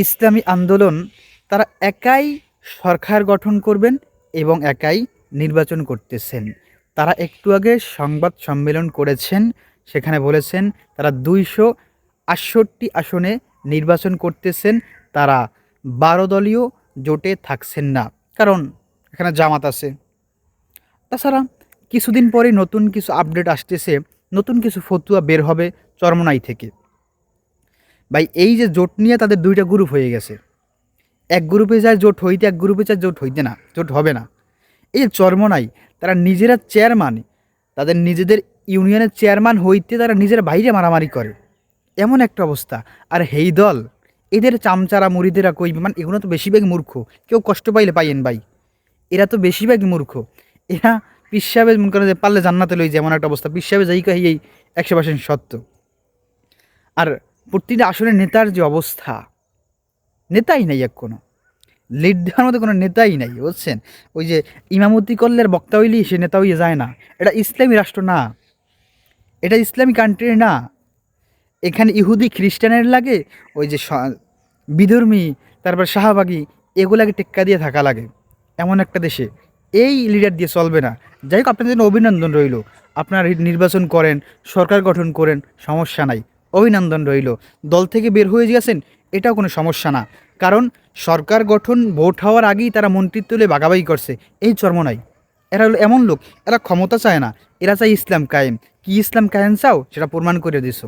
ইসলামী আন্দোলন তারা একাই সরকার গঠন করবেন এবং একাই নির্বাচন করতেছেন। তারা একটু আগে সংবাদ সম্মেলন করেছেন, সেখানে বলেছেন তারা 268 আসনে নির্বাচন করতেছেন। তারা 12 দলীয় জোটে থাকছেন না, কারণ এখানে জামাত আছে। তাছাড়া কিছুদিন পরে নতুন কিছু আপডেট আসতেছে, নতুন কিছু ফতুয়া বের হবে চরমোনাই থেকে। ভাই, এই যে জোট নিয়ে তাদের দুইটা গ্রুপ হয়ে গেছে। এক গ্রুপে যায় জোট হইতে, এক গ্রুপে যায় জোট হইতে না, জোট হবে না। এই যে চরমোনাই, তারা নিজেরা চেয়ারম্যান, তাদের নিজেদের ইউনিয়নের চেয়ারম্যান হইতে তারা নিজের বাইরে মারামারি করে, এমন একটা অবস্থা। আর হেই দল, এদের চামচারা মুড়িদেরা কই, মানে এগুলো তো বেশিরভাগ মূর্খ। কেউ কষ্ট পাইলে পাইয়েন ভাই, এরা তো বেশিরভাগ মূর্খ। এরা পিসাবে মনে করে যে পারলে জান্নাতে লই, যেমন একটা অবস্থা। পিসাবে যাই কাহি এই 100% সত্য। আর প্রতিটা আসলে নেতার যে অবস্থা, নেতাই নাই এক কোনো, লিড দেওয়ার মতো কোনো নেতাই নাই, বুঝছেন? ওই যে ইমামতি করলে আর বক্তা হইলেই সে নেতা হইয়ে যায় না। এটা ইসলামী রাষ্ট্র না, এটা ইসলামী কান্ট্রি না। এখানে ইহুদি খ্রিস্টানের লাগে, ওই যে বিধর্মী, তারপর শাহবাগী, এগুলাকে টেক্কা দিয়ে থাকা লাগে এমন একটা দেশে। এই লিডার দিয়ে চলবে না। যাই হোক, আপনাদের জন্য অভিনন্দন রইল। আপনারা নির্বাচন করেন, সরকার গঠন করেন, সমস্যা নাই, অভিনন্দন রইল। দল থেকে বের হয়ে গেছেন, এটাও কোনো সমস্যা না। কারণ সরকার গঠন ভোট হওয়ার আগেই তারা মন্ত্রিত্ব তুলে ভাগাভাগি করছে। এই চর্মনাই, এরা হলো এমন লোক, এরা ক্ষমতা চায় না, এরা চায় ইসলাম কায়েম। কি ইসলাম কায়েম চাও, সেটা প্রমাণ করে দিছো।